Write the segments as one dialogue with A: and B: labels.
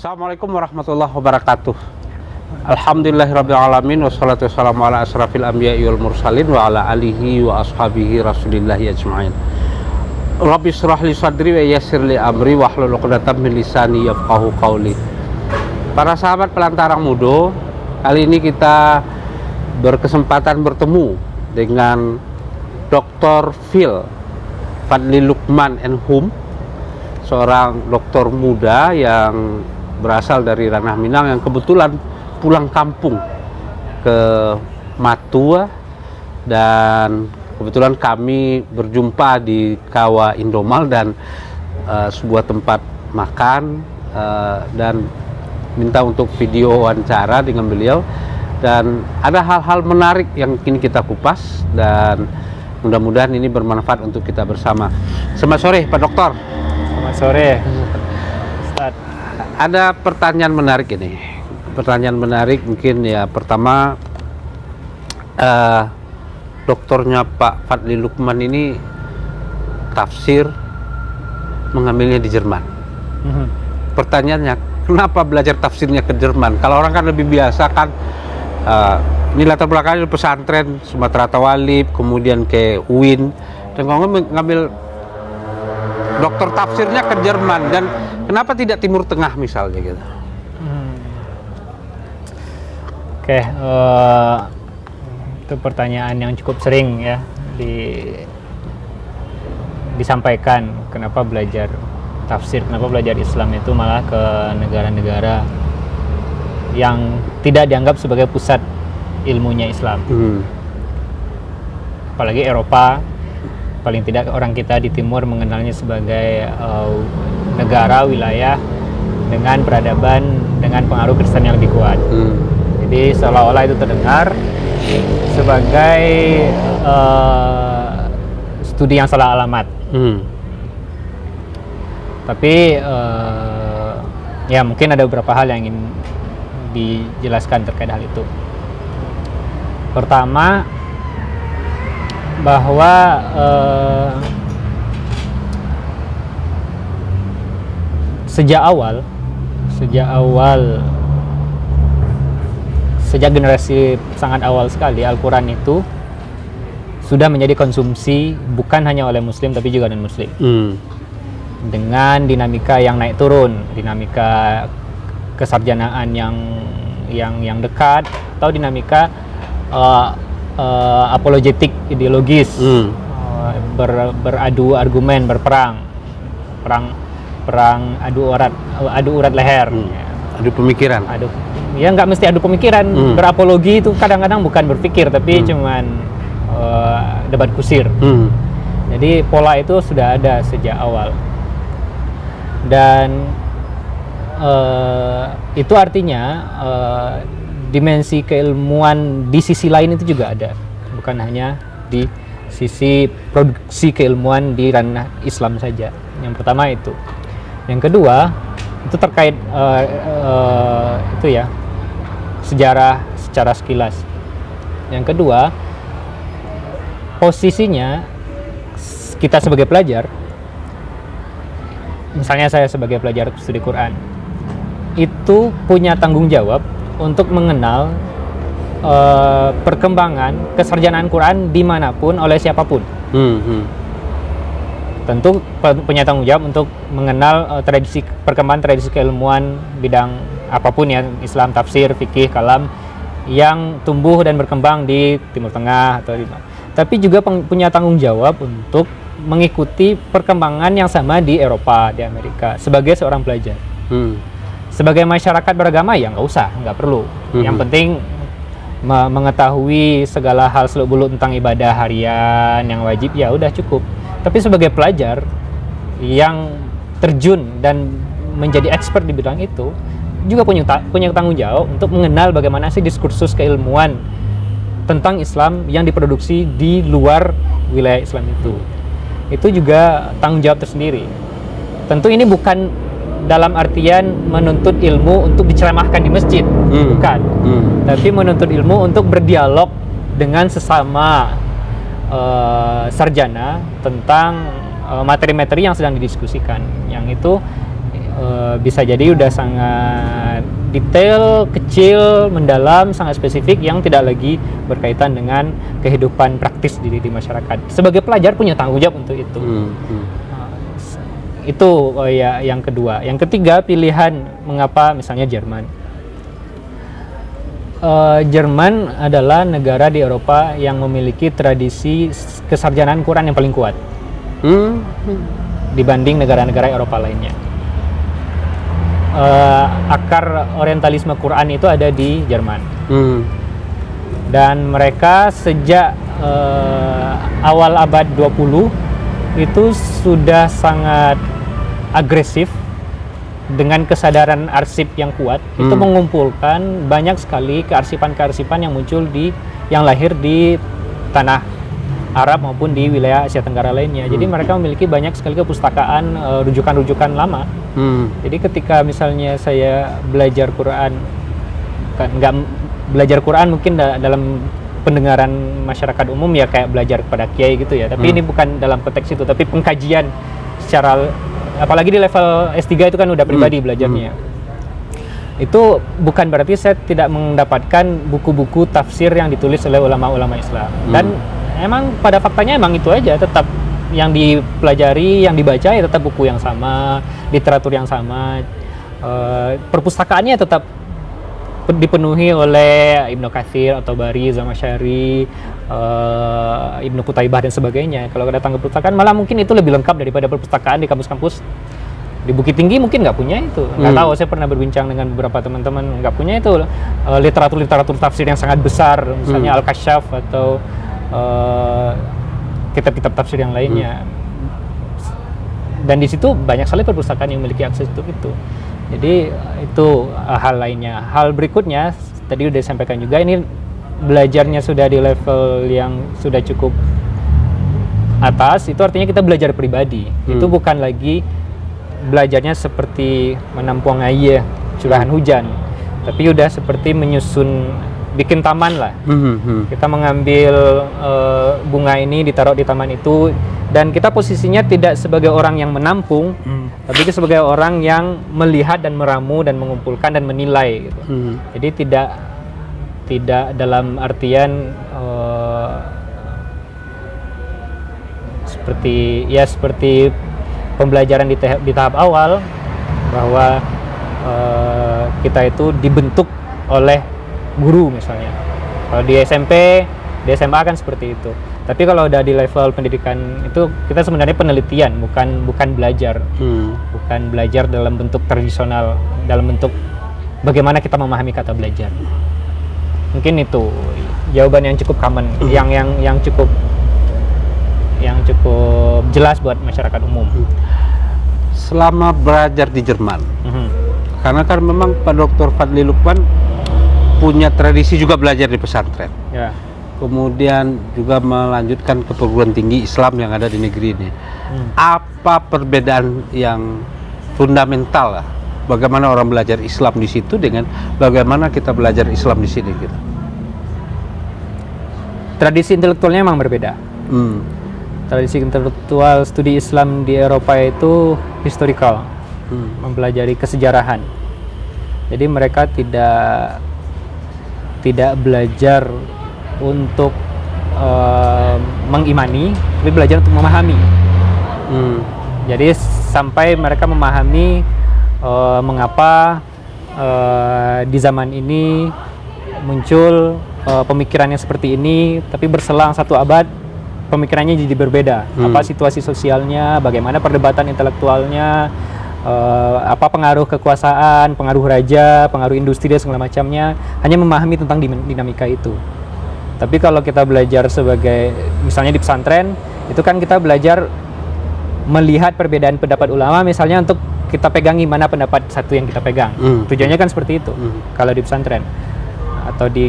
A: Assalamualaikum warahmatullahi wabarakatuh. Alhamdulillahirrabbilalamin. Wassalatu wassalamu ala asrafil anbiya'i wal mursalin wa ala alihi wa ashabihi rasulillahi ajma'in. Rabbi shrah li sadri wa yassir li amri wahlul 'uqdatam min lisani yafqahu qawli. Para sahabat Pelantarang Mudo, kali ini kita berkesempatan bertemu dengan Dr. Phil Fadli Lukman Enhum, seorang dokter muda yang berasal dari Ranah Minang yang kebetulan pulang kampung ke Matua, dan kebetulan kami berjumpa di Kawa Indomal dan sebuah tempat makan, dan minta untuk video wawancara dengan beliau, dan ada hal-hal menarik yang kini kita kupas dan mudah-mudahan ini bermanfaat untuk kita bersama. Selamat sore Pak Dokter.
B: Selamat sore Ustaz.
A: Ada pertanyaan menarik ini. Pertanyaan menarik mungkin ya, pertama, doktornya Pak Fadli Lukman ini tafsir mengambilnya di Jerman. Pertanyaannya, kenapa belajar tafsirnya ke Jerman? Kalau orang kan lebih biasa kan, ini latar belakangnya pesantren Sumatera Tawalib, kemudian ke UIN, dan kalau ngambil dokter tafsirnya ke Jerman, dan kenapa tidak Timur Tengah misalnya gitu?
B: Oke, itu pertanyaan yang cukup sering ya disampaikan. Kenapa belajar tafsir, kenapa belajar Islam itu malah ke negara-negara yang tidak dianggap sebagai pusat ilmunya Islam, apalagi Eropa. Paling tidak orang kita di timur mengenalnya sebagai negara, wilayah dengan peradaban, dengan pengaruh Kristen yang lebih kuat. Jadi seolah-olah itu terdengar sebagai studi yang salah alamat. Tapi ya mungkin ada beberapa hal yang ingin dijelaskan terkait hal itu. Pertama, bahwa sejak generasi sangat awal sekali, Al-Quran itu sudah menjadi konsumsi bukan hanya oleh Muslim tapi juga non-Muslim, dengan dinamika yang naik turun, dinamika kesarjanaan yang dekat, atau dinamika apologetik ideologis, beradu argumen, perang adu urat leher,
A: adu pemikiran.
B: Ya nggak mesti adu pemikiran. Berapologi itu kadang-kadang bukan berpikir tapi cuman debat kusir. Jadi pola itu sudah ada sejak awal, dan itu artinya dimensi keilmuan di sisi lain itu juga ada, bukan hanya di sisi produksi keilmuan di ranah Islam saja. Yang pertama itu. Yang kedua, itu terkait itu ya, sejarah secara sekilas. Yang kedua, posisinya kita sebagai pelajar, misalnya saya sebagai pelajar studi Quran, itu punya tanggung jawab untuk mengenal perkembangan kesarjanaan Quran dimanapun oleh siapapun. Tentu punya tanggung jawab untuk mengenal perkembangan tradisi keilmuan bidang apapun ya, Islam, tafsir, fikih, kalam, yang tumbuh dan berkembang di Timur Tengah atau di mana. Tapi juga punya tanggung jawab untuk mengikuti perkembangan yang sama di Eropa, di Amerika, sebagai seorang pelajar. Sebagai masyarakat beragama ya nggak perlu. Yang penting mengetahui segala hal seluk-beluk tentang ibadah harian yang wajib, ya udah cukup. Tapi sebagai pelajar yang terjun dan menjadi expert di bidang itu, juga punya tanggung jawab untuk mengenal bagaimana sih diskursus keilmuan tentang Islam yang diproduksi di luar wilayah Islam itu. Itu juga tanggung jawab tersendiri. Tentu ini bukan dalam artian menuntut ilmu untuk diceramahkan di masjid, bukan. Tapi menuntut ilmu untuk berdialog dengan sesama sarjana tentang materi-materi yang sedang didiskusikan, yang itu bisa jadi udah sangat detail, kecil, mendalam, sangat spesifik yang tidak lagi berkaitan dengan kehidupan praktis di masyarakat. Sebagai pelajar punya tanggung jawab untuk itu. Itu ya yang kedua. Yang ketiga, pilihan mengapa misalnya Jerman. Jerman adalah negara di Eropa yang memiliki tradisi kesarjanaan Quran yang paling kuat dibanding negara-negara Eropa lainnya. Akar orientalisme Quran itu ada di Jerman. Dan mereka sejak awal abad 20 itu sudah sangat agresif dengan kesadaran arsip yang kuat. Itu mengumpulkan banyak sekali kearsipan-kearsipan yang muncul yang lahir di tanah Arab maupun di wilayah Asia Tenggara lainnya. Jadi mereka memiliki banyak sekali kepustakaan rujukan-rujukan lama. Jadi ketika misalnya saya belajar Quran, nggak belajar Quran mungkin dalam pendengaran masyarakat umum ya kayak belajar kepada kiai gitu ya. Tapi ini bukan dalam konteks itu, tapi pengkajian secara, apalagi di level S3 itu kan udah pribadi belajarnya. Itu bukan berarti saya tidak mendapatkan buku-buku tafsir yang ditulis oleh ulama-ulama Islam. Dan emang pada faktanya emang itu aja, tetap yang dipelajari, yang dibaca ya tetap buku yang sama, literatur yang sama, perpustakaannya tetap dipenuhi oleh Ibnu Katsir, At-Tabari, Zamakhsyari, Ibnu Qutaibah dan sebagainya. Kalau datang ke perpustakaan malah mungkin itu lebih lengkap daripada perpustakaan di kampus-kampus. Di Bukit Tinggi mungkin nggak punya itu. Nggak tahu, saya pernah berbincang dengan beberapa teman-teman nggak punya itu literatur tafsir yang sangat besar, misalnya Al-Kasyaf atau kitab-kitab tafsir yang lainnya. Dan di situ banyak sekali perpustakaan yang memiliki akses untuk itu. Jadi itu hal lainnya. Hal berikutnya tadi udah disampaikan juga, ini belajarnya sudah di level yang sudah cukup atas, itu artinya kita belajar pribadi. Itu bukan lagi belajarnya seperti menampung air curahan hujan, tapi udah seperti menyusun, bikin taman lah. Kita mengambil bunga ini ditaruh di taman itu, dan kita posisinya tidak sebagai orang yang menampung, tapi sebagai orang yang melihat dan meramu dan mengumpulkan dan menilai gitu. Jadi tidak dalam artian seperti pembelajaran di tahap awal, bahwa kita itu dibentuk oleh guru misalnya. Kalau di SMP, di SMA kan seperti itu. Tapi kalau udah di level pendidikan itu kita sebenarnya penelitian, bukan belajar. Bukan belajar dalam bentuk tradisional, dalam bentuk bagaimana kita memahami kata belajar. Mungkin itu jawaban yang cukup common, yang cukup jelas buat masyarakat umum.
A: Selama belajar di Jerman, karena kan memang Pak Dr. Fadli Lukman punya tradisi juga belajar di pesantren.
B: Ya.
A: Kemudian juga melanjutkan ke perguruan tinggi Islam yang ada di negeri ini. Apa perbedaan yang fundamental lah? Bagaimana orang belajar Islam di situ dengan bagaimana kita belajar Islam di sini gitu?
B: Tradisi intelektualnya memang berbeda. Tradisi intelektual studi Islam di Eropa itu historical, mempelajari kesejarahan. Jadi mereka tidak belajar untuk mengimani, tapi belajar untuk memahami. Jadi sampai mereka memahami mengapa di zaman ini muncul pemikiran yang seperti ini, tapi berselang satu abad pemikirannya jadi berbeda. Apa situasi sosialnya, bagaimana perdebatan intelektualnya, apa pengaruh kekuasaan, pengaruh raja, pengaruh industri dan segala macamnya, hanya memahami tentang dinamika itu. Tapi kalau kita belajar sebagai, misalnya di pesantren, itu kan kita belajar melihat perbedaan pendapat ulama, misalnya untuk kita pegangi mana pendapat satu yang kita pegang. Tujuannya kan seperti itu. Kalau di pesantren atau di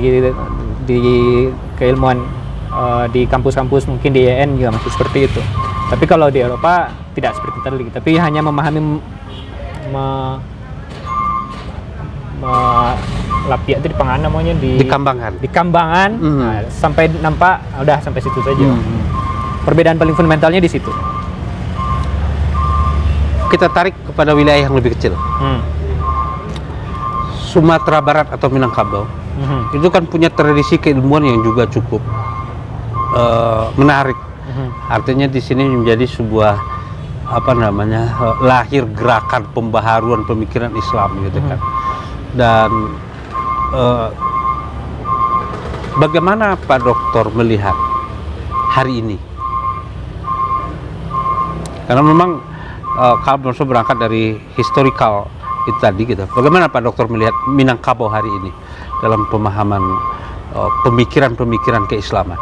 B: keilmuan di kampus-kampus mungkin di IAIN juga masih seperti itu. Tapi kalau di Eropa tidak seperti itu lagi, tapi hanya memahami lapia itu di Pangana namanya di Kambangan, nah, sampai nampak udah sampai situ saja. Perbedaan paling fundamentalnya di situ.
A: Kita tarik kepada wilayah yang lebih kecil. Sumatera Barat atau Minangkabau. Itu kan punya tradisi keilmuan yang juga cukup menarik. Artinya di sini menjadi sebuah lahir gerakan pembaharuan pemikiran Islam gitu kan. Dan bagaimana Pak Doktor melihat hari ini? Karena memang kalau berangkat dari historical itu tadi gitu. Bagaimana Pak Doktor melihat Minangkabau hari ini dalam pemahaman pemikiran-pemikiran keislaman?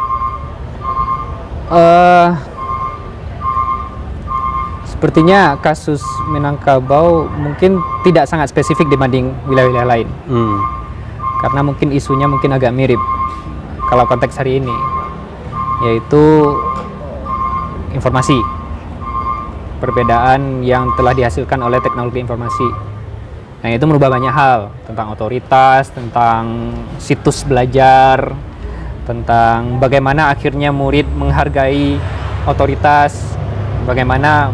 B: Sepertinya kasus Minangkabau mungkin tidak sangat spesifik dibanding wilayah-wilayah lain. Karena mungkin isunya mungkin agak mirip kalau konteks hari ini, yaitu informasi. Perbedaan yang telah dihasilkan oleh teknologi informasi. Nah, itu merubah banyak hal tentang otoritas, tentang situs belajar, tentang bagaimana akhirnya murid menghargai otoritas, bagaimana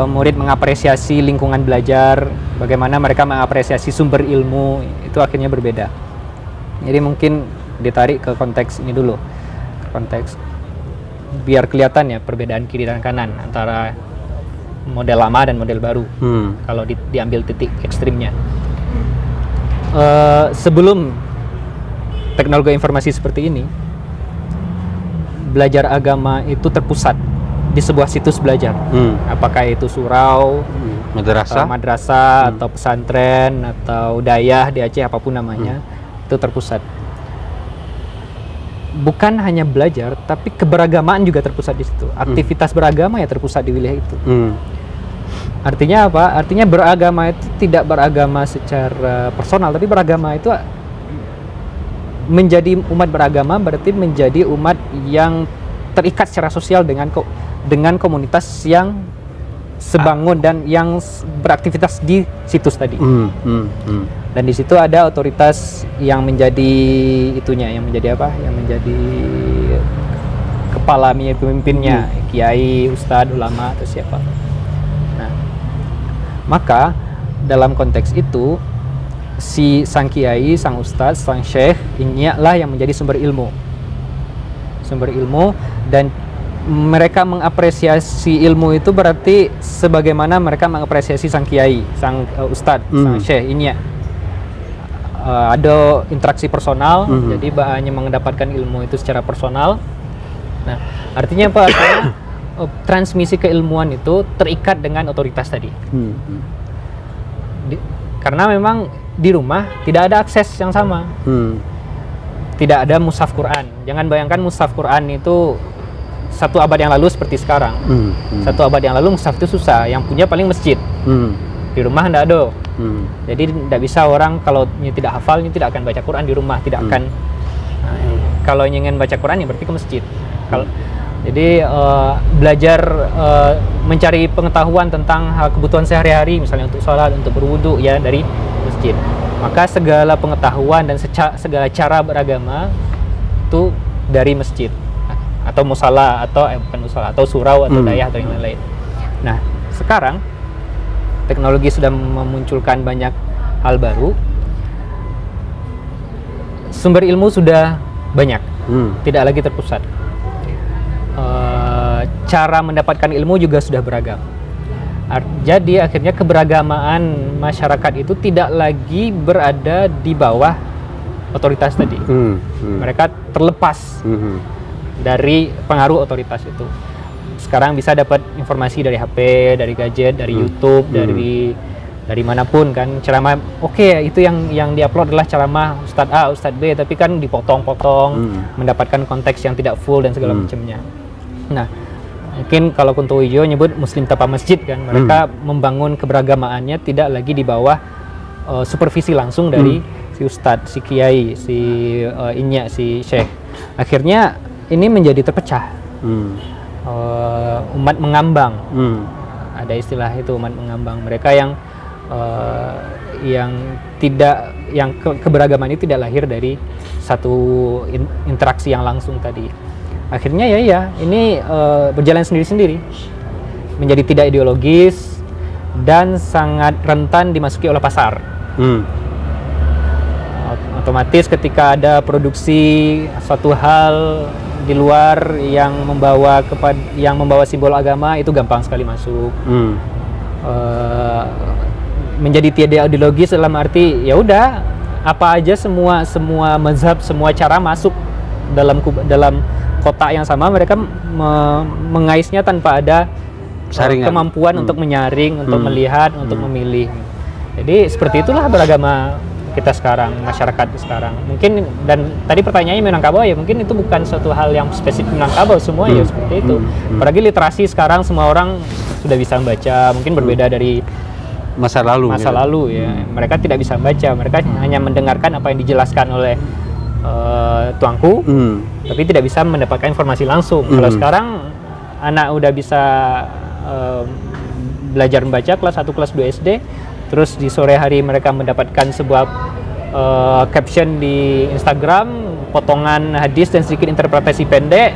B: murid mengapresiasi lingkungan belajar, bagaimana mereka mengapresiasi sumber ilmu, itu akhirnya berbeda. Jadi mungkin ditarik ke konteks ini dulu, konteks biar kelihatan ya perbedaan kiri dan kanan antara model lama dan model baru. Kalau diambil titik ekstrimnya, sebelum teknologi informasi seperti ini, belajar agama itu terpusat di sebuah situs belajar. Apakah itu surau, madrasah atau pesantren atau dayah di Aceh, apapun namanya, itu terpusat. Bukan hanya belajar, tapi keberagamaan juga terpusat di situ. Aktivitas beragama ya terpusat di wilayah itu. Artinya apa? Artinya beragama itu tidak beragama secara personal, tapi beragama itu menjadi umat beragama berarti menjadi umat yang terikat secara sosial dengan komunitas yang sebangun dan yang beraktivitas di situs tadi. Dan di situ ada otoritas yang menjadi itunya, yang menjadi apa? Yang menjadi kepala pemimpinnya, kiai, ustadz, ulama atau siapa. Nah, maka dalam konteks itu si sang kiai, sang ustadz, sang syekh ini lah yang menjadi sumber ilmu. Dan mereka mengapresiasi ilmu itu berarti sebagaimana mereka mengapresiasi sang kiai, sang ustadz, sang syekh ini ya. Ada interaksi personal, jadi hanya mendapatkan ilmu itu secara personal. Nah, artinya apa? Artinya transmisi keilmuan itu terikat dengan otoritas tadi. Karena memang di rumah tidak ada akses yang sama. Tidak ada mushaf Quran. Jangan bayangkan mushaf Quran itu 1 abad yang lalu seperti sekarang. 1 abad yang lalu mushaf itu susah, yang punya paling masjid. Di rumah tidak ada. Jadi tidak bisa orang kalau tidak hafal tidak akan baca Quran di rumah, tidak akan. Kalau ingin baca Quran ya berarti ke masjid. Jadi belajar mencari pengetahuan tentang kebutuhan sehari-hari, misalnya untuk sholat, untuk berwudu ya dari masjid. Maka segala pengetahuan dan segala cara beragama itu dari masjid atau musala atau bukan musala atau surau atau dayah atau yang lain-lain. Nah, sekarang teknologi sudah memunculkan banyak hal baru. Sumber ilmu sudah banyak, tidak lagi terpusat. Cara mendapatkan ilmu juga sudah beragam. Jadi akhirnya keberagamaan masyarakat itu tidak lagi berada di bawah otoritas tadi. Mereka terlepas dari pengaruh otoritas itu. Sekarang bisa dapat informasi dari HP, dari gadget, dari YouTube, dari manapun kan. Ceramah itu yang diupload adalah ceramah Ustadz A, Ustadz B, tapi kan dipotong-potong, mendapatkan konteks yang tidak full dan segala macamnya. Nah, mungkin kalau Kunto Wijoyo nyebut Muslim tanpa masjid kan, mereka membangun keberagamaannya tidak lagi di bawah supervisi langsung dari si Ustadz, si Kiai, si Inya, si Syekh. Akhirnya ini menjadi terpecah. Umat mengambang, ada istilah itu, umat mengambang. Mereka yang keberagaman itu tidak lahir dari satu interaksi yang langsung tadi. Akhirnya ini berjalan sendiri-sendiri, menjadi tidak ideologis, dan sangat rentan dimasuki oleh pasar. Otomatis ketika ada produksi suatu hal di luar yang membawa simbol agama, itu gampang sekali masuk. Menjadi tiada ideologis dalam arti ya udah apa aja, semua mazhab, semua cara masuk dalam kotak yang sama, mereka mengaisnya tanpa ada kemampuan untuk menyaring, untuk melihat, untuk memilih. Jadi seperti itulah beragama kita sekarang, masyarakat sekarang. Mungkin, dan tadi pertanyaannya Minangkabau, ya mungkin itu bukan suatu hal yang spesifik Minangkabau, semua ya seperti itu. Apalagi literasi sekarang semua orang sudah bisa membaca, mungkin berbeda dari masa lalu ya. Mereka tidak bisa membaca, mereka hanya mendengarkan apa yang dijelaskan oleh tuanku, tapi tidak bisa mendapatkan informasi langsung. Kalau sekarang anak udah bisa belajar membaca kelas 1, kelas 2 SD, terus di sore hari mereka mendapatkan sebuah caption di Instagram, potongan hadis dan sedikit interpretasi pendek,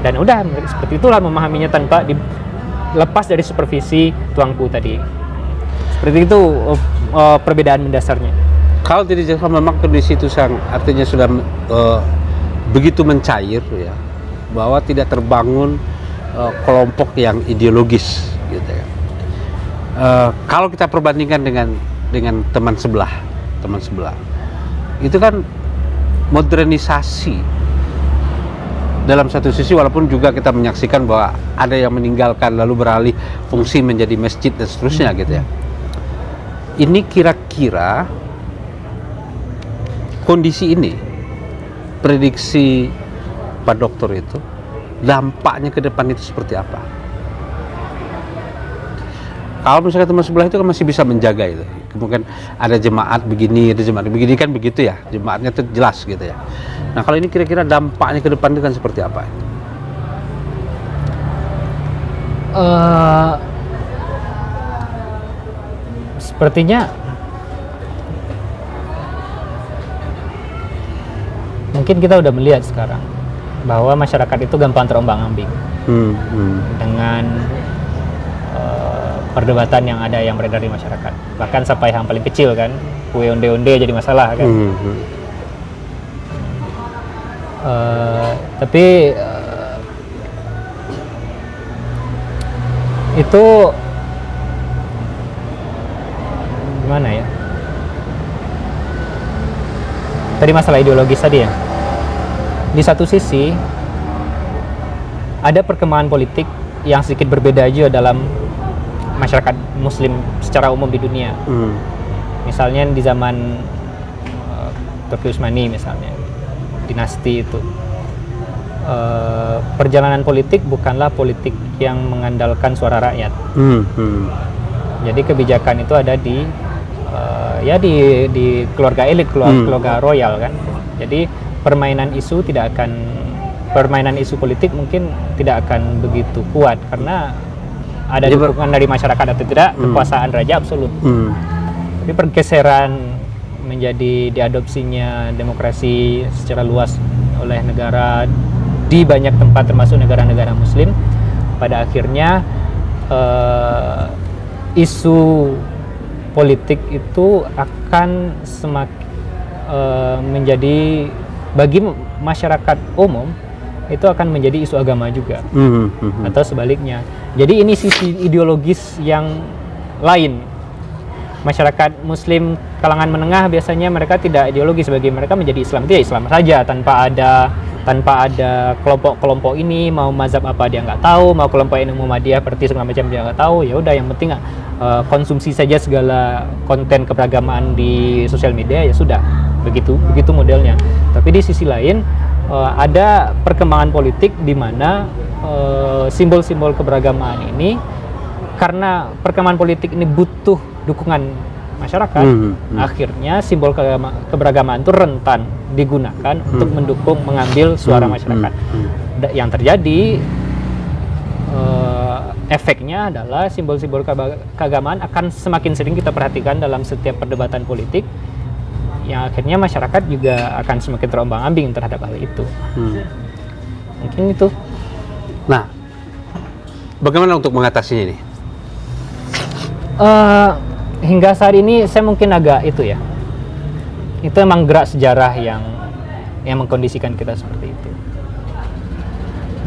B: dan udah seperti itulah memahaminya tanpa lepas dari supervisi tuanku tadi. Seperti itu perbedaan mendasarnya.
A: Kalau tidak dijelaskan memang kondisi itu artinya sudah begitu mencair ya, bahwa tidak terbangun kelompok yang ideologis gitu ya. Kalau kita perbandingkan dengan teman sebelah itu kan modernisasi dalam satu sisi, walaupun juga kita menyaksikan bahwa ada yang meninggalkan lalu beralih fungsi menjadi masjid dan seterusnya gitu ya. Ini kira-kira kondisi ini, prediksi Pak Dokter itu, dampaknya ke depan itu seperti apa? Kalau misalnya teman sebelah itu kan masih bisa menjaga itu, mungkin ada jemaat begini, ada jemaat begini, kan begitu ya, jemaatnya itu jelas gitu ya. Nah kalau ini kira-kira dampaknya ke depan itu kan seperti apa?
B: Sepertinya mungkin kita udah melihat sekarang bahwa masyarakat itu gampang terombang-ambing dengan perdebatan yang ada, yang beredar di masyarakat. Bahkan sampai yang paling kecil kan, kue onde-onde jadi masalah kan. Tapi itu gimana ya? Tadi masalah ideologis tadi ya. Di satu sisi ada perkembangan politik yang sedikit berbeda aja dalam masyarakat Muslim secara umum di dunia. Misalnya di zaman Teuku Usmani misalnya, dinasti itu, perjalanan politik bukanlah politik yang mengandalkan suara rakyat. Jadi kebijakan itu ada di keluarga elit, keluarga royal kan. Jadi permainan isu politik mungkin tidak akan begitu kuat karena ada dukungan dari masyarakat atau tidak, kekuasaan raja absolut. Tapi pergeseran menjadi diadopsinya demokrasi secara luas oleh negara di banyak tempat termasuk negara-negara Muslim, pada akhirnya isu politik itu akan semakin menjadi, bagi masyarakat umum itu akan menjadi isu agama juga, atau sebaliknya. Jadi ini sisi ideologis yang lain. Masyarakat Muslim kalangan menengah biasanya mereka tidak ideologis, bagi mereka menjadi Islam itu ya Islam saja, tanpa ada kelompok-kelompok ini mau mazhab apa dia nggak tahu, mau kelompok ini Muhammadiyah seperti segala macam dia nggak tahu. Ya udah, yang penting konsumsi saja segala konten keberagamaan di sosial media, ya sudah, begitu modelnya. Tapi di sisi lain ada perkembangan politik di mana simbol-simbol keberagamaan ini, karena perkembangan politik ini butuh dukungan masyarakat, akhirnya simbol keberagamaan itu rentan digunakan untuk mendukung, mengambil suara masyarakat. Yang terjadi efeknya adalah simbol-simbol keagamaan akan semakin sering kita perhatikan dalam setiap perdebatan politik, yang akhirnya masyarakat juga akan semakin terombang-ambing terhadap hal itu. Mungkin itu.
A: Nah, bagaimana untuk mengatasinya ini?
B: Hingga saat ini saya mungkin agak itu ya. Itu emang gerak sejarah yang mengkondisikan kita seperti itu.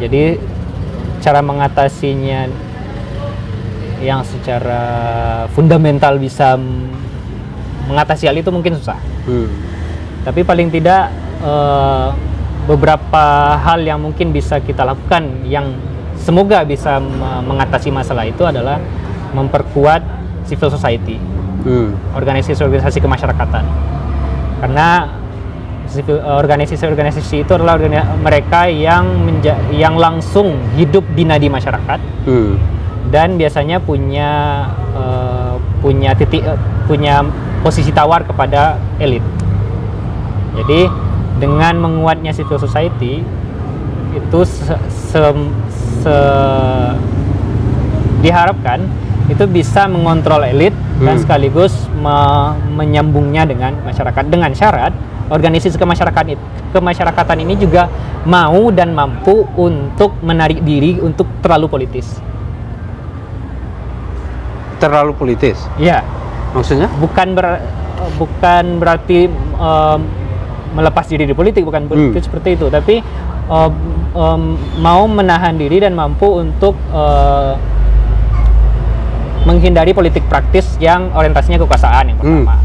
B: Jadi cara mengatasinya yang secara fundamental bisa mengatasi hal itu mungkin susah. Tapi paling tidak beberapa hal yang mungkin bisa kita lakukan yang semoga bisa mengatasi masalah itu adalah memperkuat civil society, organisasi kemasyarakatan. Karena organisasi-organisasi itu adalah mereka yang langsung hidup di nadi masyarakat dan biasanya punya posisi tawar kepada elit. Jadi dengan menguatnya civil society itu diharapkan itu bisa mengontrol elit dan sekaligus menyambungnya dengan masyarakat, dengan syarat organisasi kemasyarakatan ini juga mau dan mampu untuk menarik diri untuk terlalu politis.
A: Terlalu politis?
B: Ya.
A: Maksudnya?
B: Bukan berarti melepas diri di politik, bukan politik seperti itu, tapi mau menahan diri dan mampu untuk menghindari politik praktis yang orientasinya kekuasaan yang pertama.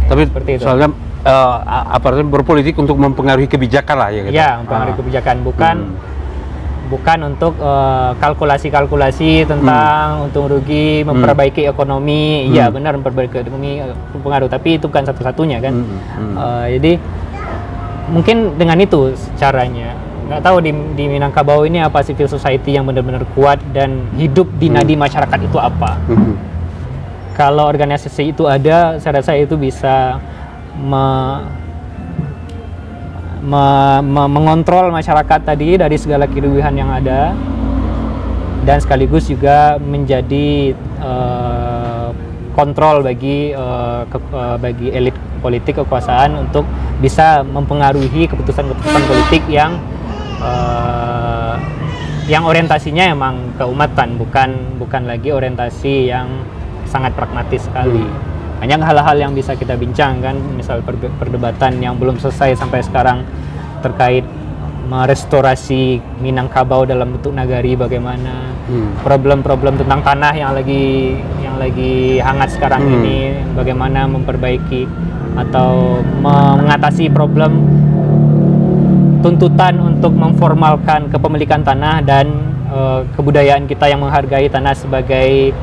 A: Tapi
B: seperti itu.
A: soalnya berpolitik untuk mempengaruhi kebijakan lah ya. Gitu?
B: Ya, mempengaruhi kebijakan, bukan untuk kalkulasi tentang untung rugi, memperbaiki ekonomi. Iya benar, memperbaiki ekonomi pengaruh, tapi itu bukan satu-satunya kan. Jadi mungkin dengan itu caranya. Nggak tahu di Minangkabau ini apa civil society yang benar-benar kuat dan hidup di nadi masyarakat itu apa. Kalau organisasi itu ada, saya rasa itu bisa mengontrol masyarakat tadi dari segala kerugian yang ada, dan sekaligus juga menjadi kontrol bagi elit politik kekuasaan untuk bisa mempengaruhi keputusan-keputusan politik yang orientasinya emang keumatan, bukan lagi orientasi yang sangat pragmatis sekali. Banyak hal-hal yang bisa kita bincangkan, misal perdebatan yang belum selesai sampai sekarang terkait merestorasi Minangkabau dalam bentuk nagari, bagaimana problem-problem tentang tanah yang lagi hangat sekarang ini, bagaimana memperbaiki atau mengatasi problem tuntutan untuk memformalkan kepemilikan tanah dan kebudayaan kita yang menghargai tanah sebagai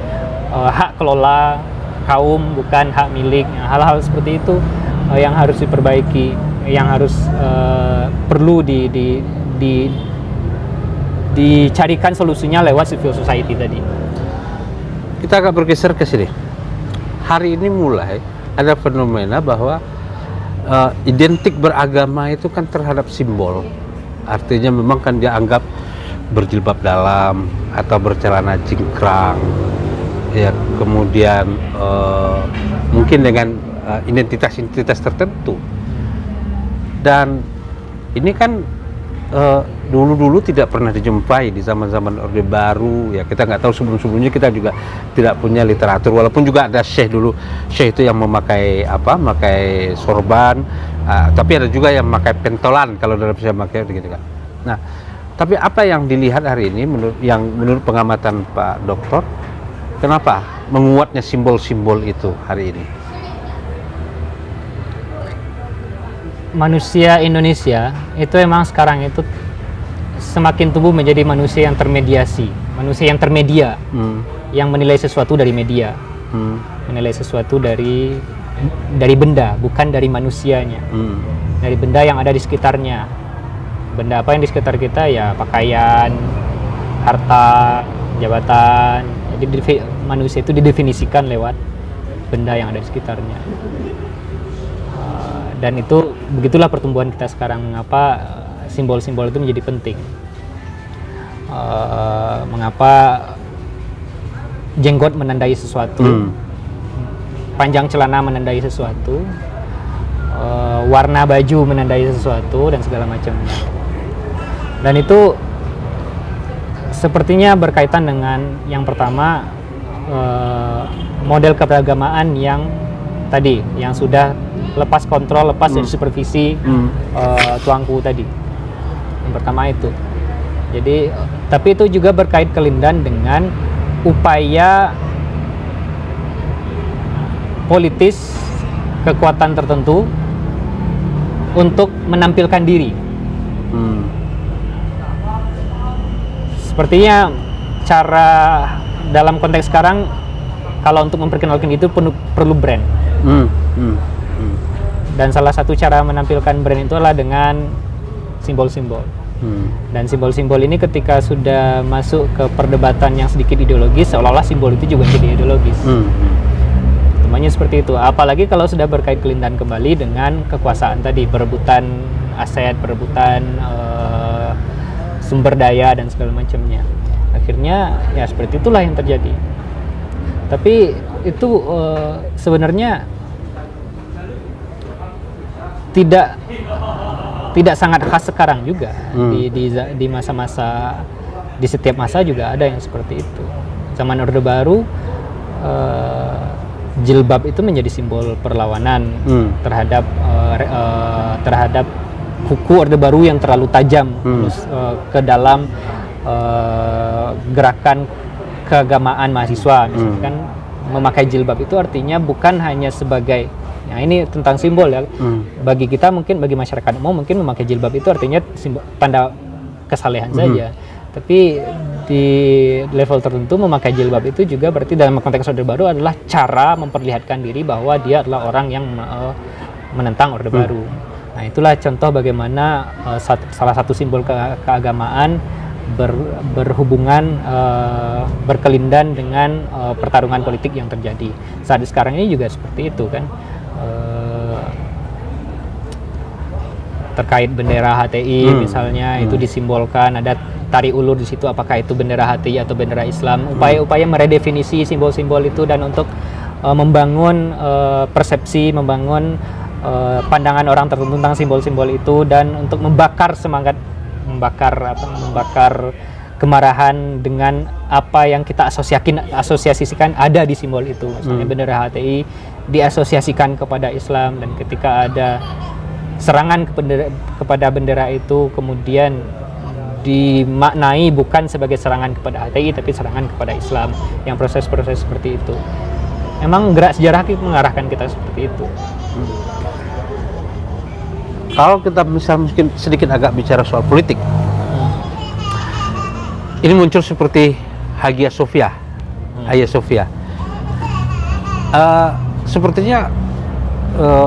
B: hak kelola kaum, bukan hak milik. Hal-hal seperti itu yang harus diperbaiki, yang harus perlu dicarikan solusinya lewat civil society tadi.
A: Kita agak bergeser ke sini. Hari ini mulai ada fenomena bahwa identik beragama itu kan terhadap simbol. Artinya memang kan dianggap berjilbab dalam atau bercelana cingkrang, ya, kemudian mungkin dengan identitas-identitas tertentu. Dan ini kan dulu-dulu tidak pernah dijumpai di zaman-zaman Orde Baru, ya. Kita nggak tahu sebelum-sebelumnya, kita juga tidak punya literatur, walaupun juga ada syekh dulu. Syekh itu yang memakai sorban, tapi ada juga yang memakai pentolan kalau dalam saya pakai gitu kan. Nah, tapi apa yang dilihat hari ini menurut pengamatan Pak Doktor, kenapa menguatnya simbol-simbol itu hari ini?
B: Manusia Indonesia itu emang sekarang itu semakin tumbuh menjadi manusia yang termediasi, manusia yang termedia, yang menilai sesuatu dari media, menilai sesuatu dari benda, bukan dari manusianya, dari benda yang ada di sekitarnya. Benda apa yang di sekitar kita? Ya pakaian, harta, jabatan. Jadi manusia itu didefinisikan lewat benda yang ada di sekitarnya. Dan itu begitulah pertumbuhan kita sekarang. Mengapa simbol-simbol itu menjadi penting? Mengapa jenggot menandai sesuatu, panjang celana menandai sesuatu, warna baju menandai sesuatu, dan segala macamnya. Dan itu sepertinya berkaitan dengan yang pertama, model keberagamaan yang tadi, yang sudah lepas kontrol, lepas dari supervisi tuanku tadi. Yang pertama itu. Jadi, tapi itu juga berkait kelindan dengan upaya politis kekuatan tertentu untuk menampilkan diri. Sepertinya cara dalam konteks sekarang, kalau untuk memperkenalkan itu perlu brand. Dan salah satu cara menampilkan brand itu adalah dengan simbol-simbol. Dan simbol-simbol ini ketika sudah masuk ke perdebatan yang sedikit ideologis, seolah-olah simbol itu juga jadi ideologis. Temannya seperti itu. Apalagi kalau sudah berkait kelindahan kembali dengan kekuasaan tadi, perebutan aset, perebutan sumber daya dan segala macamnya. Akhirnya ya seperti itulah yang terjadi. Tapi itu sebenarnya tidak sangat khas sekarang juga. Di masa-masa, di setiap masa juga ada yang seperti itu. Zaman Orde Baru, jilbab itu menjadi simbol perlawanan terhadap kuku Orde Baru yang terlalu tajam ke dalam gerakan keagamaan mahasiswa. Misalkan kan memakai jilbab itu artinya bukan hanya sebagai, nah ini tentang simbol ya. Bagi kita mungkin, bagi masyarakat umum mungkin memakai jilbab itu artinya simbol, tanda kesalehan saja. Tapi di level tertentu memakai jilbab itu juga berarti dalam konteks Orde Baru adalah cara memperlihatkan diri bahwa dia adalah orang yang menentang Orde Baru. Nah, itulah contoh bagaimana salah satu simbol keagamaan berhubungan, berkelindan dengan pertarungan politik yang terjadi. Saat sekarang ini juga seperti itu kan. Terkait bendera HTI misalnya, itu disimbolkan ada tari ulur di situ, apakah itu bendera HTI atau bendera Islam. Upaya-upaya meredefinisi simbol-simbol itu dan untuk membangun persepsi, membangun pandangan orang tertentu tentang simbol-simbol itu, dan untuk membakar semangat, membakar kemarahan dengan apa yang kita asosiasikan ada di simbol itu. Misalnya bendera HTI diasosiasikan kepada Islam, dan ketika ada serangan kepada bendera itu kemudian dimaknai bukan sebagai serangan kepada HTI tapi serangan kepada Islam, yang proses-proses seperti itu. Emang gerak sejarah mengarahkan kita seperti itu.
A: Kalau kita mungkin sedikit agak bicara soal politik, ini muncul seperti Hagia Sophia, sepertinya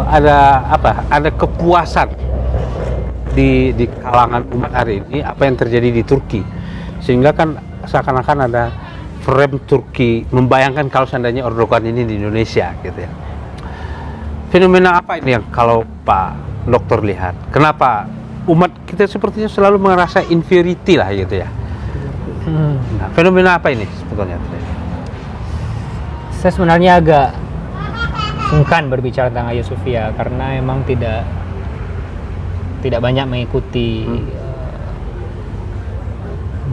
A: ada kepuasan di kalangan umat hari ini apa yang terjadi di Turki, sehingga kan seakan-akan ada frame Turki membayangkan kalau seandainya Erdogan ini di Indonesia gitu ya. Fenomena apa ini yang kalau Pak Dokter lihat, kenapa umat kita sepertinya selalu merasa inferiority lah gitu ya? Nah, fenomena apa ini sebetulnya?
B: Saya sebenarnya agak sungkan berbicara tentang Hagia Sophia karena emang tidak banyak mengikuti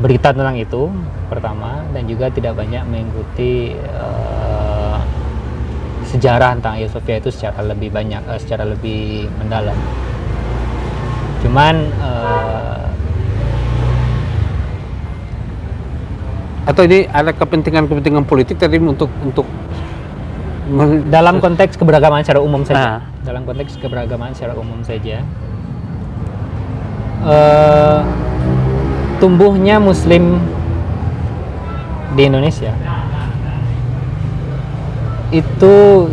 B: berita tentang itu pertama, dan juga tidak banyak mengikuti sejarah tentang Hagia Sophia itu secara lebih banyak, secara lebih mendalam. Cuman
A: atau ini ada kepentingan politik tadi untuk
B: dalam konteks keberagamaan secara umum saja. Dalam konteks keberagamaan secara umum saja. Tumbuhnya Muslim di Indonesia itu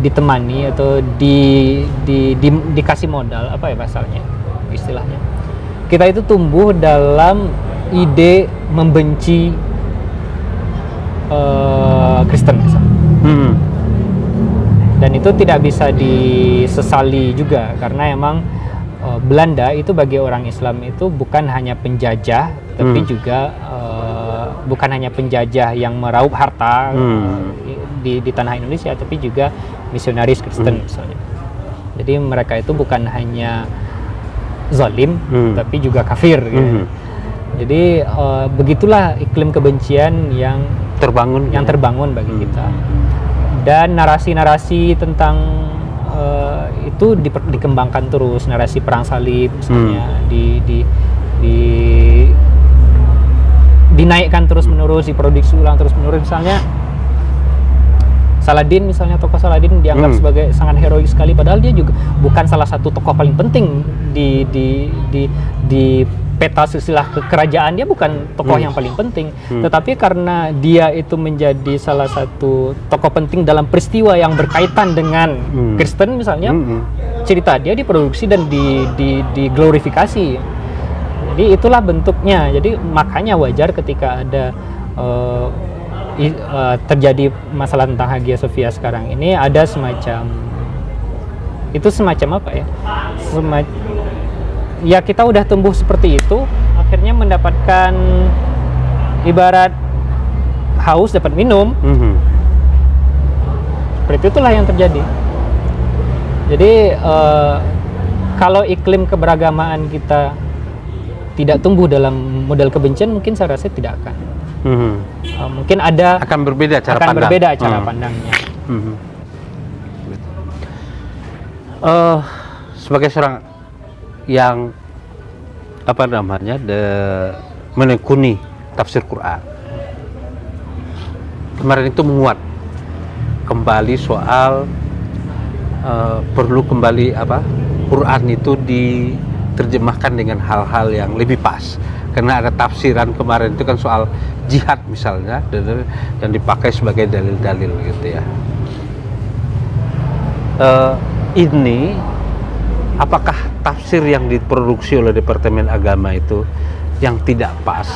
B: ditemani atau dikasih modal, apa ya pasalnya, istilahnya. Kita itu tumbuh dalam ide membenci Kristen misalnya. Dan itu tidak bisa disesali juga karena emang Belanda itu bagi orang Islam itu bukan hanya penjajah, tapi juga bukan hanya penjajah yang meraup harta di tanah Indonesia, tapi juga misionaris Kristen misalnya. Jadi mereka itu bukan hanya zalim, tapi juga kafir. Gitu. Jadi begitulah iklim kebencian yang terbangun bagi kita. Dan narasi-narasi tentang itu dikembangkan terus, narasi perang salib misalnya dinaikkan terus-menerus, diproduksi ulang terus-menerus. Misalnya Saladin, tokoh Saladin dianggap sebagai sangat heroik sekali, padahal dia juga bukan salah satu tokoh paling penting di peta silsilah kerajaan. Dia bukan tokoh yang paling penting, tetapi karena dia itu menjadi salah satu tokoh penting dalam peristiwa yang berkaitan dengan Kristen misalnya, cerita dia diproduksi dan diglorifikasi. Jadi itulah bentuknya. Jadi makanya wajar ketika ada terjadi masalah tentang Hagia Sophia sekarang ini, ada semacam apa ya? Ya kita udah tumbuh seperti itu, akhirnya mendapatkan ibarat haus dapat minum. Seperti itulah yang terjadi. Jadi kalau iklim keberagamaan kita tidak tumbuh dalam model kebencian, mungkin saya rasa tidak akan. Mungkin akan berbeda cara pandangnya.
A: Sebagai seorang yang menekuni tafsir Quran, kemarin itu menguat kembali soal perlu kembali Quran itu diterjemahkan dengan hal-hal yang lebih pas. Karena ada tafsiran kemarin itu kan soal jihad misalnya, dan dipakai sebagai dalil-dalil gitu ya. Ini apakah tafsir yang diproduksi oleh Departemen Agama itu yang tidak pas,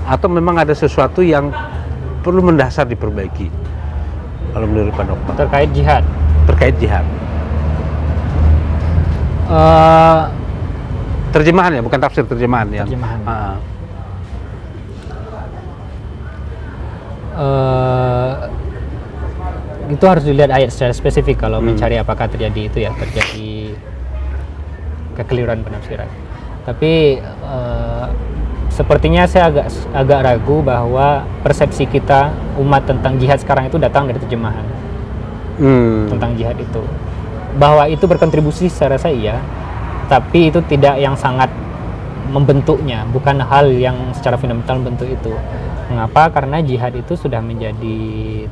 A: atau memang ada sesuatu yang perlu mendasar diperbaiki kalau menurut Pak Dokter
B: terkait jihad?
A: Terjemahan ya, bukan tafsir, terjemahan.
B: Itu harus dilihat ayat secara spesifik kalau mencari apakah terjadi kekeliruan penafsiran. Tapi sepertinya saya agak ragu bahwa persepsi kita umat tentang jihad sekarang itu datang dari terjemahan tentang jihad itu. Bahwa itu berkontribusi, saya rasa iya, tapi itu tidak yang sangat membentuknya, bukan hal yang secara fundamental membentuk itu. Mengapa? Karena jihad itu sudah menjadi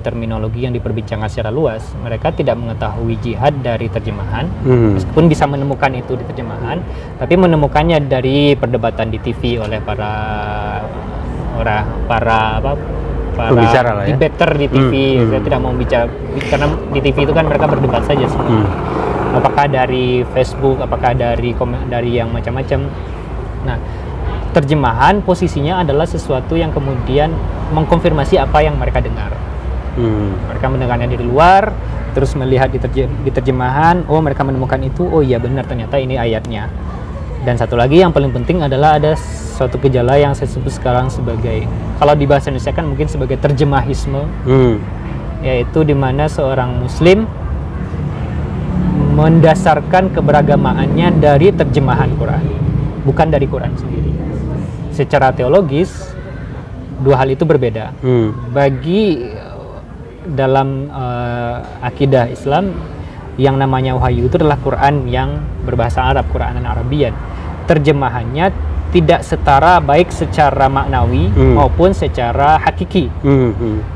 B: terminologi yang diperbincangkan secara luas. Mereka tidak mengetahui jihad dari terjemahan, meskipun bisa menemukan itu di terjemahan, tapi menemukannya dari perdebatan di TV oleh para
A: pembicara lah ya,
B: debater di TV. Saya tidak mau bicara karena di TV itu kan mereka berdebat saja semua. Apakah dari Facebook, apakah dari yang macam-macam. Nah, terjemahan posisinya adalah sesuatu yang kemudian mengkonfirmasi apa yang mereka dengar. Mereka mendengarnya dari luar, terus melihat di terjemahan, oh mereka menemukan itu, oh iya benar ternyata ini ayatnya. Dan satu lagi yang paling penting adalah ada suatu gejala yang saya sebut sekarang sebagai, kalau di bahasa Indonesia kan mungkin sebagai terjemahisme, yaitu di mana seorang Muslim mendasarkan keberagamaannya dari terjemahan Quran, bukan dari Quran sendiri. Secara teologis, dua hal itu berbeda. Bagi dalam akidah Islam, yang namanya wahyu itu adalah Quran yang berbahasa Arab, Quran Arabian. Terjemahannya tidak setara baik secara maknawi maupun secara hakiki.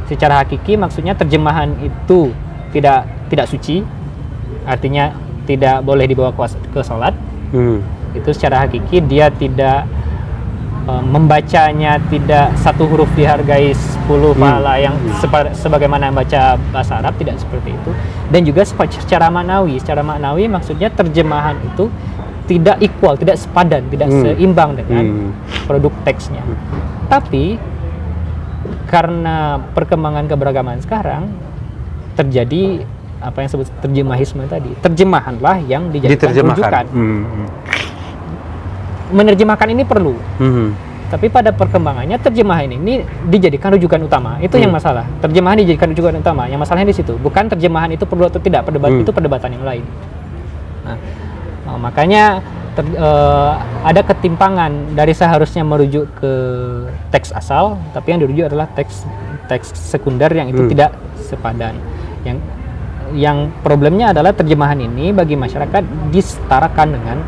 B: Secara hakiki maksudnya terjemahan itu tidak suci, artinya tidak boleh dibawa ke sholat. Itu secara hakiki dia tidak membacanya, tidak satu huruf dihargai 10 pahala yang sebagaimana baca bahasa Arab, tidak seperti itu. Dan juga secara maknawi maksudnya terjemahan itu tidak equal, tidak sepadan, tidak seimbang dengan produk teksnya. Tapi karena perkembangan keberagaman sekarang terjadi apa yang disebut terjemahisme tadi. Terjemahanlah yang dijadikan rujukan. Menerjemahkan ini perlu, tapi pada perkembangannya terjemahan ini dijadikan rujukan utama. Itu yang masalah. Terjemahan dijadikan rujukan utama. Yang masalahnya di situ. Bukan terjemahan itu perlu atau tidak. Itu perdebatan yang lain. Nah, makanya ada ketimpangan dari seharusnya merujuk ke teks asal, tapi yang dirujuk adalah teks sekunder yang itu tidak sepadan. Yang problemnya adalah terjemahan ini bagi masyarakat disetarakan dengan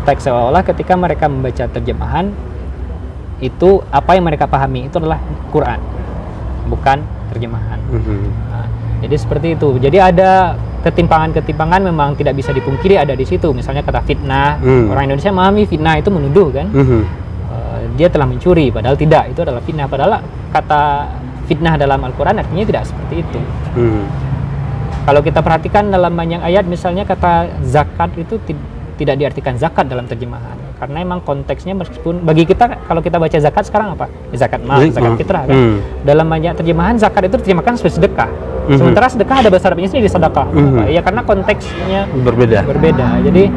B: teks, seolah-olah ketika mereka membaca terjemahan itu apa yang mereka pahami itu adalah Quran, bukan terjemahan. Nah, jadi seperti itu. Jadi ada ketimpangan memang tidak bisa dipungkiri ada di situ. Misalnya kata fitnah, orang Indonesia memahami fitnah itu menuduh kan, dia telah mencuri, padahal tidak, itu adalah fitnah. Padahal kata fitnah dalam Al-Quran artinya tidak seperti itu. Kalau kita perhatikan dalam banyak ayat, misalnya kata zakat itu tidak diartikan zakat dalam terjemahan, karena emang konteksnya, meskipun bagi kita kalau kita baca zakat sekarang apa? Zakat mal, zakat fitrah kan. Dalam banyak terjemahan zakat itu terjemahkan sebagai sedekah. Sementara sedekah ada bahasa Arabnya sendiri sedekah. Ya karena konteksnya berbeda. Jadi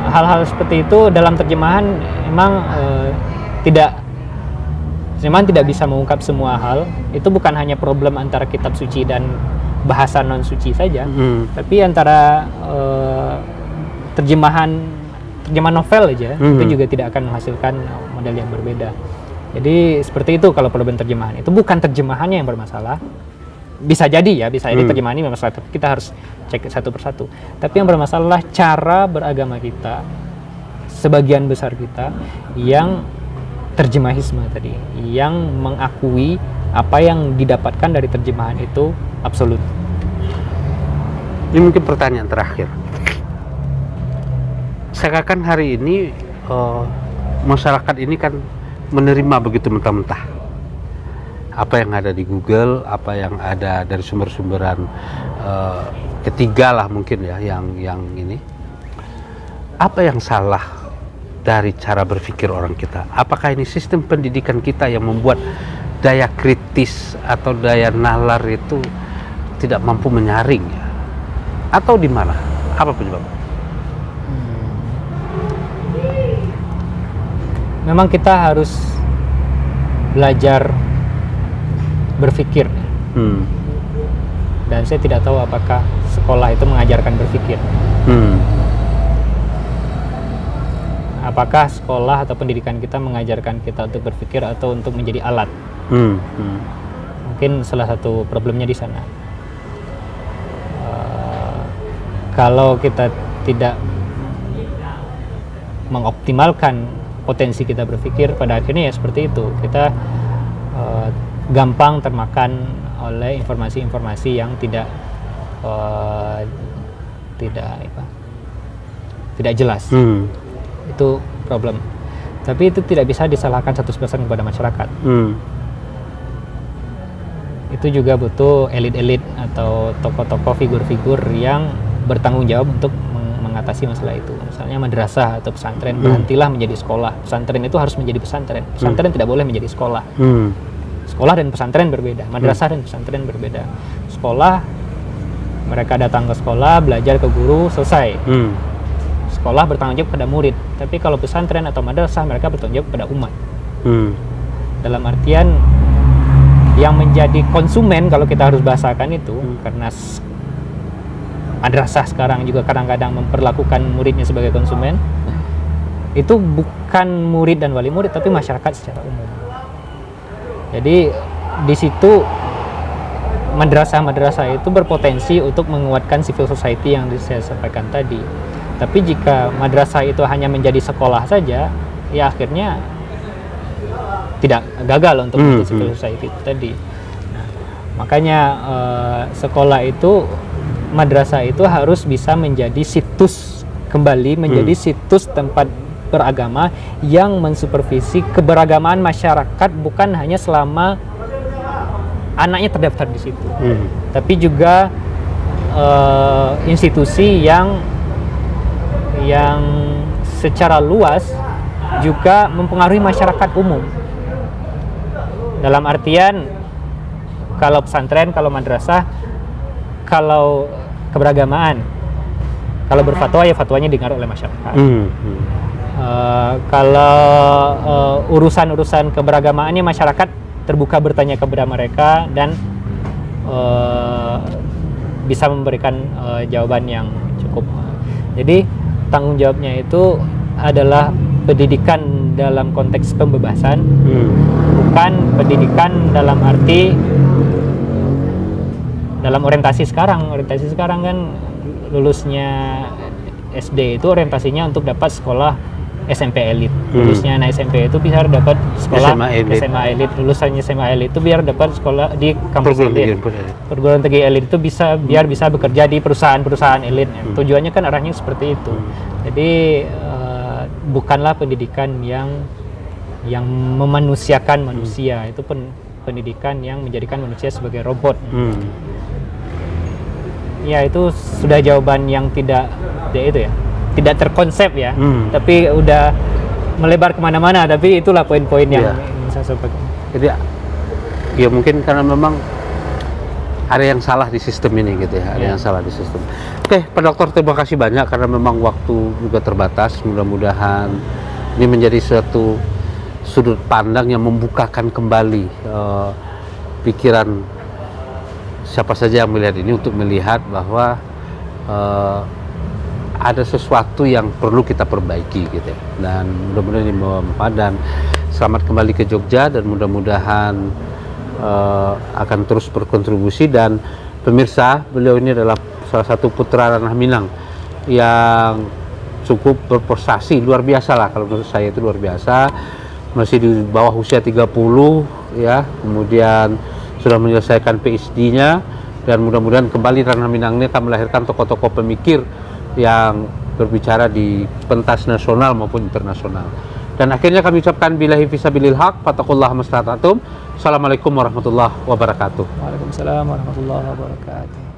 B: hal-hal seperti itu dalam terjemahan memang tidak bisa mengungkap semua hal. Itu bukan hanya problem antara kitab suci dan bahasa non suci saja, tapi antara terjemahan novel aja itu juga tidak akan menghasilkan model yang berbeda. Jadi seperti itu kalau problem terjemahan. Itu bukan terjemahannya yang bermasalah. Bisa jadi terjemahan ini bermasalah, tapi kita harus cek satu persatu. Tapi yang bermasalah cara beragama kita, sebagian besar kita yang terjemahisme tadi, yang mengakui apa yang didapatkan dari terjemahan itu absolut.
A: Ini mungkin pertanyaan terakhir. Seakan hari ini masyarakat ini kan menerima begitu mentah-mentah apa yang ada di Google, apa yang ada dari sumber-sumberan ketiga lah mungkin ya, yang ini. Apa yang salah dari cara berpikir orang kita? Apakah ini sistem pendidikan kita yang membuat daya kritis atau daya nalar itu tidak mampu menyaring ya? Atau di mana? Apa penyebabnya?
B: Memang kita harus belajar berpikir. Dan saya tidak tahu apakah sekolah itu mengajarkan berpikir. Apakah sekolah atau pendidikan kita mengajarkan kita untuk berpikir atau untuk menjadi alat? Mungkin salah satu problemnya di sana. Kalau kita tidak mengoptimalkan potensi kita berpikir, pada akhirnya ya seperti itu. Kita gampang termakan oleh informasi-informasi yang tidak jelas. Itu problem. Tapi itu tidak bisa disalahkan 100% kepada masyarakat. Itu juga butuh elit-elit atau tokoh-tokoh, figur-figur yang bertanggung jawab untuk mengatasi masalah itu. Misalnya madrasah atau pesantren, berhentilah menjadi sekolah. Pesantren itu harus menjadi pesantren. Pesantren tidak boleh menjadi sekolah. Sekolah dan pesantren berbeda, madrasah dan pesantren berbeda. Sekolah, mereka datang ke sekolah, belajar ke guru, selesai. Sekolah bertanggung jawab pada murid. Tapi kalau pesantren atau madrasah, mereka bertanggung jawab pada umat. Dalam artian yang menjadi konsumen, kalau kita harus bahasakan itu, karena madrasah sekarang juga kadang-kadang memperlakukan muridnya sebagai konsumen, itu bukan murid dan wali murid, tapi masyarakat secara umum. Jadi di situ madrasah itu berpotensi untuk menguatkan civil society yang saya sampaikan tadi. Tapi jika madrasah itu hanya menjadi sekolah saja, ya akhirnya tidak gagal untuk menjadi civil society itu tadi. Nah, makanya sekolah itu, madrasah itu harus bisa menjadi situs kembali, menjadi situs tempat beragama yang mensupervisi keberagamaan masyarakat, bukan hanya selama anaknya terdaftar di situ, tapi juga institusi yang secara luas juga mempengaruhi masyarakat umum. Dalam artian, kalau pesantren, kalau madrasah, kalau keberagamaan, kalau berfatwa ya fatwanya didengar oleh masyarakat. Kalau urusan-urusan keberagamaannya, masyarakat terbuka bertanya kepada mereka dan bisa memberikan jawaban yang cukup. Jadi tanggung jawabnya itu adalah pendidikan dalam konteks pembebasan, bukan pendidikan dalam arti dalam orientasi sekarang. Orientasi sekarang kan lulusnya SD itu orientasinya untuk dapat sekolah SMP elit. Lulusnya anak SMP itu biar dapat sekolah SMA elit. Lulusannya SMA elit itu biar dapat sekolah di kampus elit. Perguruan tinggi elit itu biar bisa bekerja di perusahaan-perusahaan elit. Tujuannya kan arahnya seperti itu. Jadi bukanlah pendidikan yang memanusiakan manusia. Itu pendidikan yang menjadikan manusia sebagai robot. Ya, itu sudah jawaban yang tidak terkonsep ya, tapi udah melebar kemana-mana. Tapi itulah poin-poin yang saya sampaikan.
A: Jadi ya mungkin karena memang ada yang salah di sistem ini gitu ya, ada yang salah di sistem. Oke, Pak Dokter, terima kasih banyak karena memang waktu juga terbatas. Mudah-mudahan ini menjadi suatu sudut pandang yang membukakan kembali pikiran siapa saja yang melihat ini untuk melihat bahwa ada sesuatu yang perlu kita perbaiki gitu ya. Dan mudah-mudahan ini bermanfaat, dan selamat kembali ke Jogja, dan mudah-mudahan akan terus berkontribusi. Dan pemirsa, beliau ini adalah salah satu putra ranah Minang yang cukup berprestasi, luar biasa lah, kalau menurut saya itu luar biasa. Masih di bawah usia 30 ya, kemudian sudah menyelesaikan PhD-nya, dan mudah-mudahan kembali ranah Minang ini akan melahirkan tokoh-tokoh pemikir yang berbicara di pentas nasional maupun internasional. Dan akhirnya kami ucapkan billahi fisabilil haq, fattaqullaha mastata'tum. Assalamualaikum warahmatullahi wabarakatuh.
B: Waalaikumsalam warahmatullahi wabarakatuh.